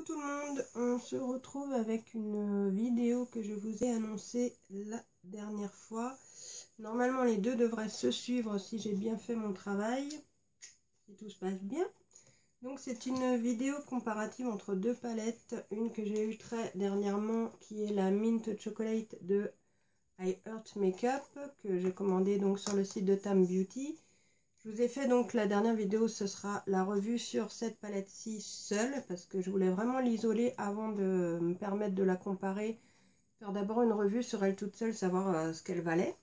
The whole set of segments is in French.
tout le monde, on se retrouve avec une vidéo que je vous ai annoncée la dernière fois. Normalement les deux devraient se suivre si j'ai bien fait mon travail, si tout se passe bien. Donc c'est une vidéo comparative entre deux palettes, une que j'ai eue très dernièrement qui est la Mint Chocolate de I Heart Makeup que j'ai commandée donc sur le site de Tam Beauty. Je vous ai fait donc la dernière vidéo, ce sera la revue sur cette palette-ci seule, parce que je voulais vraiment l'isoler avant de me permettre de la comparer. Faire d'abord une revue sur elle toute seule, savoir ce qu'elle valait.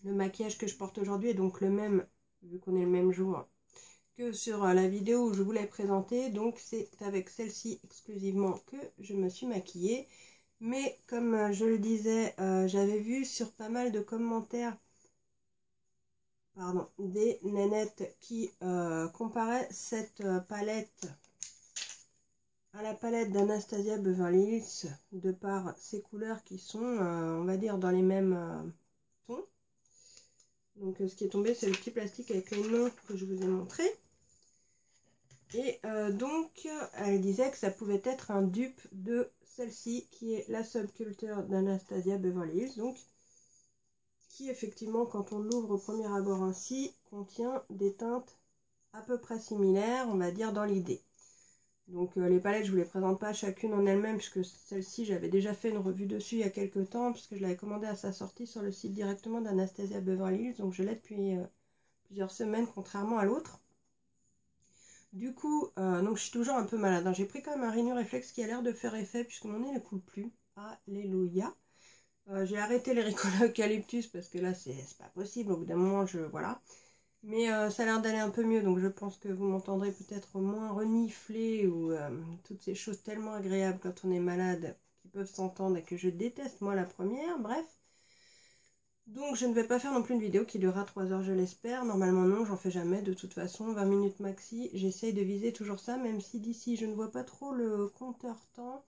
Le maquillage que je porte aujourd'hui est donc le même, vu qu'on est le même jour, que sur la vidéo où je vous l'ai présentée. Donc c'est avec celle-ci exclusivement que je me suis maquillée. Mais comme je le disais, j'avais vu sur pas mal de commentaires des nénettes qui comparaient cette palette à la palette d'Anastasia Beverly Hills de par ses couleurs qui sont, on va dire, dans les mêmes tons. Donc ce qui est tombé, c'est le petit plastique avec les noms que je vous ai montré. Et donc, elle disait que ça pouvait être un dupe de celle-ci, qui est la Subculture d'Anastasia Beverly Hills. Donc, qui effectivement, quand on l'ouvre au premier abord ainsi, contient des teintes à peu près similaires, on va dire, dans l'idée. Donc les palettes, je ne vous les présente pas chacune en elle-même, puisque celle-ci, j'avais déjà fait une revue dessus il y a quelques temps, puisque je l'avais commandée à sa sortie sur le site directement d'Anastasia Beverly Hills, donc je l'ai depuis plusieurs semaines, contrairement à l'autre. Du coup, donc je suis toujours un peu malade, hein. J'ai pris quand même un Renew Reflex qui a l'air de faire effet, puisque mon nez ne coule plus. Alléluia. J'ai arrêté les Ricola Eucalyptus parce que là c'est pas possible, au bout d'un moment voilà. Mais ça a l'air d'aller un peu mieux, donc je pense que vous m'entendrez peut-être moins renifler ou toutes ces choses tellement agréables quand on est malade qui peuvent s'entendre et que je déteste moi la première, bref. Donc je ne vais pas faire non plus une vidéo qui durera 3 heures je l'espère, normalement non, j'en fais jamais de toute façon, 20 minutes maxi, j'essaye de viser toujours ça, même si d'ici je ne vois pas trop le compteur temps.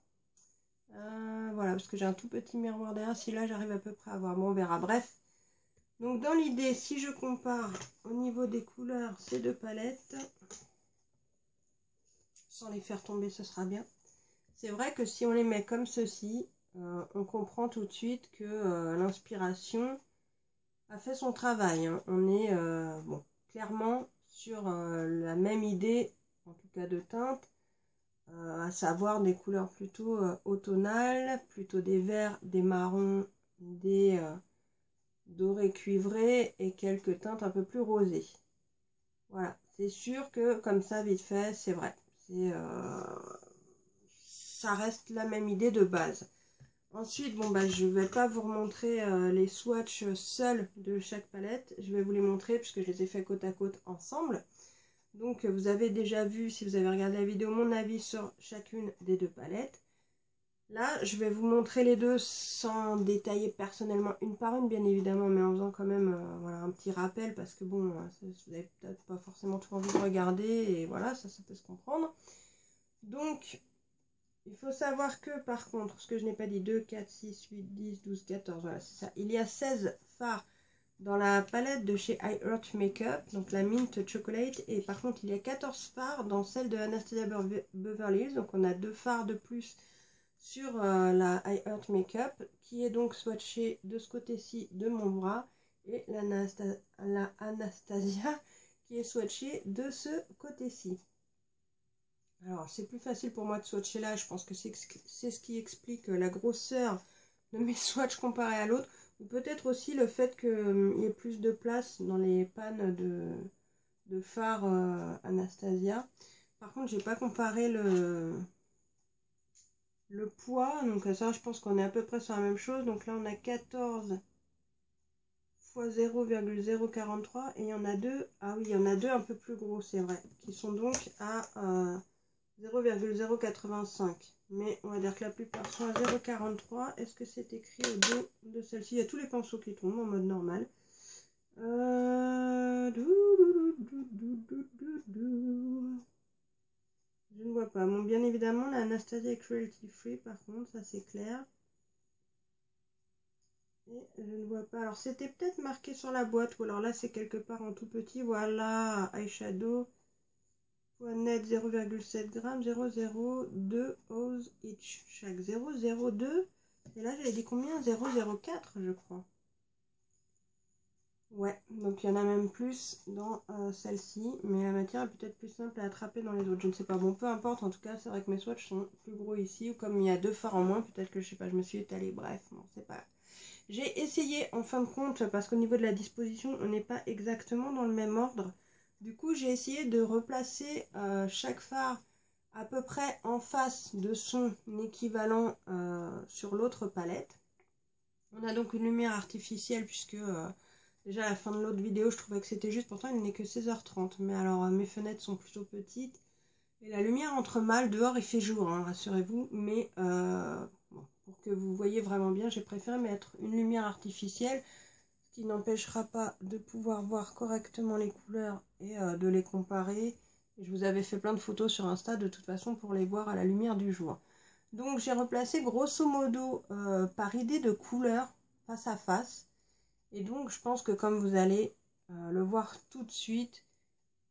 Voilà, parce que j'ai un tout petit miroir derrière, si là j'arrive à peu près à voir, bon on verra, bref. Donc dans l'idée, si je compare au niveau des couleurs ces deux palettes, sans les faire tomber ce sera bien. C'est vrai que si on les met comme ceci, on comprend tout de suite que l'inspiration a fait son travail, hein. On est bon, clairement sur la même idée, en tout cas de teinte, à savoir des couleurs plutôt automnales, plutôt des verts, des marrons, des dorés cuivrés et quelques teintes un peu plus rosées. Voilà, c'est sûr que comme ça, vite fait, c'est vrai. Ça reste la même idée de base. Ensuite, bon bah je vais pas vous remontrer les swatchs seuls de chaque palette. Je vais vous les montrer puisque je les ai fait côte à côte ensemble. Donc vous avez déjà vu, si vous avez regardé la vidéo, mon avis sur chacune des deux palettes. Là, je vais vous montrer les deux sans détailler personnellement une par une, bien évidemment, mais en faisant quand même voilà, un petit rappel, parce que bon, vous n'avez peut-être pas forcément tout envie de regarder, et voilà, ça peut se comprendre. Donc, il faut savoir que, par contre, ce que je n'ai pas dit, 2, 4, 6, 8, 10, 12, 14, voilà, c'est ça. Il y a 16 fards dans la palette de chez I Heart Makeup, donc la Mint Chocolate, et par contre, il y a 14 fards dans celle de Anastasia Beverly Hills, donc on a 2 fards de plus sur la I Heart Makeup, qui est donc swatchée de ce côté-ci de mon bras, et la Anastasia qui est swatchée de ce côté-ci. Alors c'est plus facile pour moi de swatcher là, je pense que c'est ce qui explique la grosseur de mes swatchs comparés à l'autre, ou peut-être aussi le fait qu'il y ait plus de place dans les pannes de fard Anastasia. Par contre j'ai pas comparé le poids, donc ça je pense qu'on est à peu près sur la même chose. Donc là on a 14 x 0,043 et il y en a deux, ah oui il y en a deux un peu plus gros c'est vrai, qui sont donc à 0,085, mais on va dire que la plupart sont à 0,43. Est-ce que c'est écrit au dos de celle-ci? Il y a tous les pinceaux qui tombent en mode normal. Je ne vois pas. Bon, bien évidemment, la Anastasia est cruelty free, par contre, ça c'est clair. Et je ne vois pas. Alors, c'était peut-être marqué sur la boîte, ou alors là, c'est quelque part en tout petit. Voilà, eyeshadow Poids net 0,7 g, 0,02 oz each. Chaque 0,02. Et là, j'avais dit combien? 0,04, je crois. Ouais, donc il y en a même plus dans celle-ci, mais la matière est peut-être plus simple à attraper dans les autres, je ne sais pas. Bon, peu importe, en tout cas, c'est vrai que mes swatchs sont plus gros ici, ou comme il y a 2 fards en moins, peut-être que, je sais pas, je me suis étalée, bref, bon, c'est pas... J'ai essayé, en fin de compte, parce qu'au niveau de la disposition, on n'est pas exactement dans le même ordre. Du coup, j'ai essayé de replacer chaque phare à peu près en face de son équivalent sur l'autre palette. On a donc une lumière artificielle, puisque... déjà, à la fin de l'autre vidéo, je trouvais que c'était juste. Pourtant, il n'est que 16h30. Mais alors, mes fenêtres sont plutôt petites. Et la lumière entre mal. Dehors, il fait jour, hein, rassurez-vous. Mais bon, pour que vous voyez vraiment bien, j'ai préféré mettre une lumière artificielle. Ce qui n'empêchera pas de pouvoir voir correctement les couleurs et de les comparer. Et je vous avais fait plein de photos sur Insta, de toute façon, pour les voir à la lumière du jour. Donc, j'ai replacé grosso modo par idée de couleur face à face. Et donc, je pense que comme vous allez le voir tout de suite,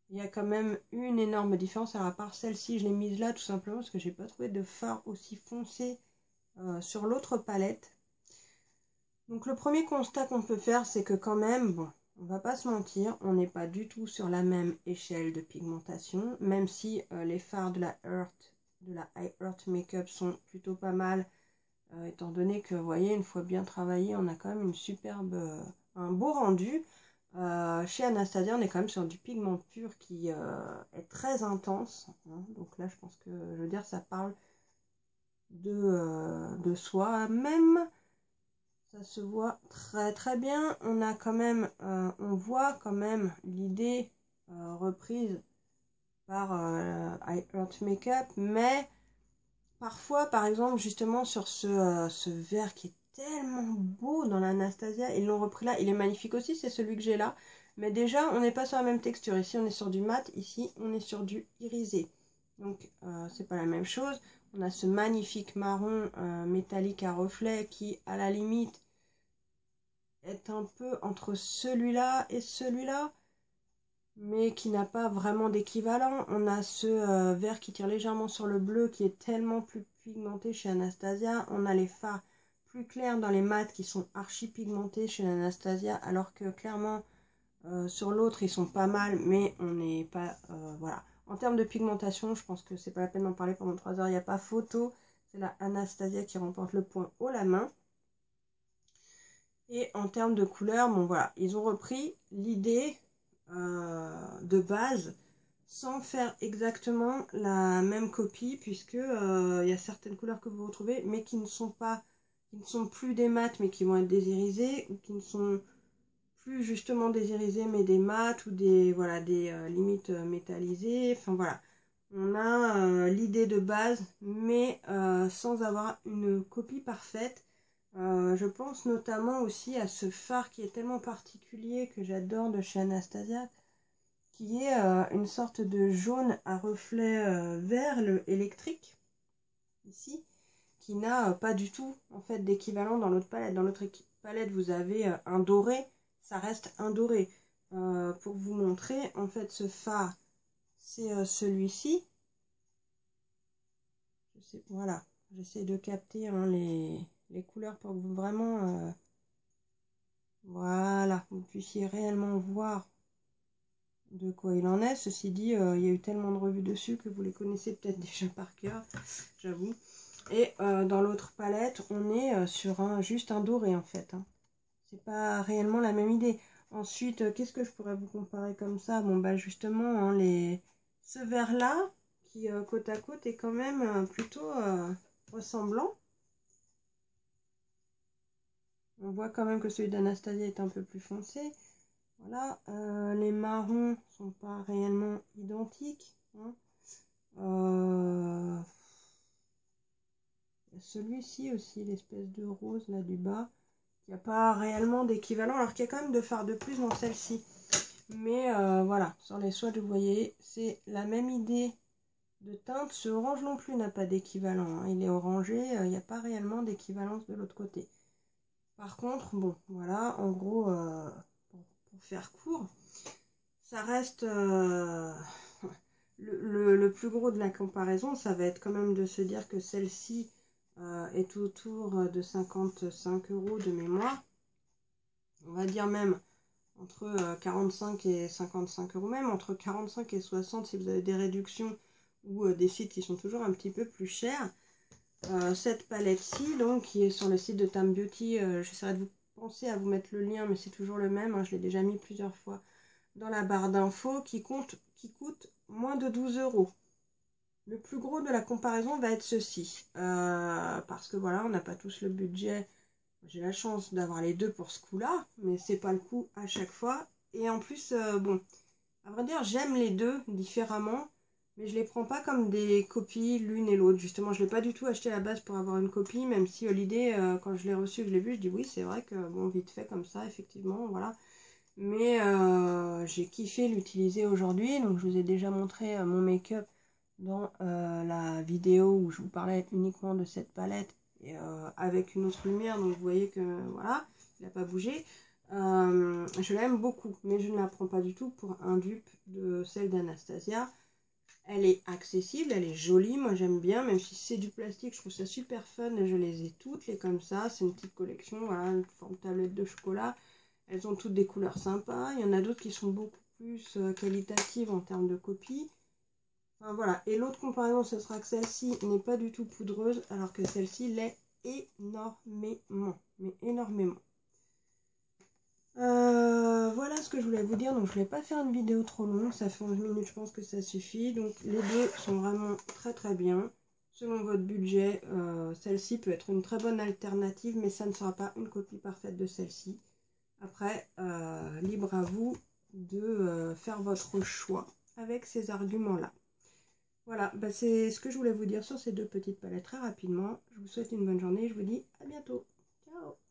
il y a quand même une énorme différence. Alors, à part celle-ci, je l'ai mise là tout simplement parce que j'ai pas trouvé de fard aussi foncé sur l'autre palette. Donc, le premier constat qu'on peut faire, c'est que quand même, bon, on va pas se mentir, on n'est pas du tout sur la même échelle de pigmentation, même si les fards de la High Earth Makeup sont plutôt pas mal. Étant donné que, vous voyez, une fois bien travaillé, on a quand même une superbe, un beau rendu. Chez Anastasia, on est quand même sur du pigment pur qui est très intense, hein. Donc là, je pense que, je veux dire, ça parle de soi-même. Ça se voit très très bien. On a quand même, on voit quand même l'idée reprise par High Earth Makeup, mais... Parfois, par exemple, justement sur ce vert qui est tellement beau dans l'Anastasia, ils l'ont repris là, il est magnifique aussi, c'est celui que j'ai là. Mais déjà, on n'est pas sur la même texture. Ici, on est sur du mat, ici, on est sur du irisé. Donc, c'est pas la même chose. On a ce magnifique marron métallique à reflets qui, à la limite, est un peu entre celui-là et celui-là, mais qui n'a pas vraiment d'équivalent. On a ce vert qui tire légèrement sur le bleu, qui est tellement plus pigmenté chez Anastasia. On a les fards plus clairs dans les mats qui sont archi pigmentés chez Anastasia, alors que clairement sur l'autre ils sont pas mal, mais on n'est pas... voilà. En termes de pigmentation, je pense que c'est pas la peine d'en parler pendant 3 heures, il n'y a pas photo. C'est la Anastasia qui remporte le point haut la main. Et en termes de couleur, bon voilà, ils ont repris l'idée de base sans faire exactement la même copie, puisque il y a certaines couleurs que vous retrouvez mais qui ne sont plus des mats mais qui vont être des irisés, ou qui ne sont plus justement des irisés mais des mats, ou des voilà, des limites métallisées. Enfin voilà, on a l'idée de base mais sans avoir une copie parfaite. Je pense notamment aussi à ce phare qui est tellement particulier que j'adore de chez Anastasia, qui est une sorte de jaune à reflet vert électrique, ici, qui n'a pas du tout en fait d'équivalent dans l'autre palette. Dans l'autre palette, vous avez un doré, ça reste un doré. Pour vous montrer, en fait, ce phare, c'est celui-ci. Voilà, j'essaie de capter hein, les couleurs pour que vous vraiment... voilà, vous puissiez réellement voir de quoi il en est. Ceci dit, il y a eu tellement de revues dessus que vous les connaissez peut-être déjà par cœur, j'avoue. Et dans l'autre palette, on est sur juste un doré en fait, hein. C'est pas réellement la même idée. Ensuite, qu'est-ce que je pourrais vous comparer comme ça? Bon, bah justement, hein, ce vert-là, qui côte à côte est quand même plutôt ressemblant. On voit quand même que celui d'Anastasia est un peu plus foncé. Voilà, les marrons sont pas réellement identiques, hein. Celui-ci aussi, l'espèce de rose là du bas, qui n'a pas réellement d'équivalent, alors qu'il y a quand même de fards de plus dans celle-ci. Mais voilà, sur les swatchs, vous voyez, c'est la même idée de teinte. Ce orange non plus n'a pas d'équivalent, hein. Il est orangé, il n'y a pas réellement d'équivalence de l'autre côté. Par contre, bon, voilà, en gros, pour faire court, ça reste le plus gros de la comparaison, ça va être quand même de se dire que celle-ci est autour de 55 € de mémoire. On va dire même entre 45 et 55 € même, entre 45 et 60 si vous avez des réductions ou des sites qui sont toujours un petit peu plus chers. Cette palette-ci, donc, qui est sur le site de Tam Beauty, j'essaierai de vous penser à vous mettre le lien, mais c'est toujours le même, hein, je l'ai déjà mis plusieurs fois dans la barre d'infos, qui coûte moins de 12 €. Le plus gros de la comparaison va être ceci, parce que voilà, on n'a pas tous le budget. J'ai la chance d'avoir les deux pour ce coup-là, mais c'est pas le coup à chaque fois. Et en plus, bon, à vrai dire, j'aime les deux différemment, mais je les prends pas comme des copies l'une et l'autre. Justement, je l'ai pas du tout acheté à la base pour avoir une copie, même si l'idée, quand je l'ai reçu, je l'ai vu, je dis oui, c'est vrai que, bon, vite fait comme ça, effectivement, voilà. Mais j'ai kiffé l'utiliser aujourd'hui, donc je vous ai déjà montré mon make-up dans la vidéo où je vous parlais uniquement de cette palette et avec une autre lumière, donc vous voyez que voilà, il n'a pas bougé. Je l'aime beaucoup, mais je ne la prends pas du tout pour un dupe de celle d'Anastasia. Elle est accessible, elle est jolie, moi j'aime bien, même si c'est du plastique, je trouve ça super fun, je les ai toutes, les comme ça, c'est une petite collection, voilà, une forme de tablette de chocolat. Elles ont toutes des couleurs sympas, il y en a d'autres qui sont beaucoup plus qualitatives en termes de copie. Enfin, voilà, et l'autre comparaison, ce sera que celle-ci n'est pas du tout poudreuse, alors que celle-ci l'est énormément, mais énormément. Voilà ce que je voulais vous dire, donc je voulais pas faire une vidéo trop longue, ça fait 11 minutes, je pense que ça suffit. Donc les deux sont vraiment très très bien. Selon votre budget, celle-ci peut être une très bonne alternative, mais ça ne sera pas une copie parfaite de celle-ci. Après, libre à vous de faire votre choix avec ces arguments-là. Voilà, bah c'est ce que je voulais vous dire sur ces deux petites palettes très rapidement. Je vous souhaite une bonne journée et je vous dis à bientôt. Ciao!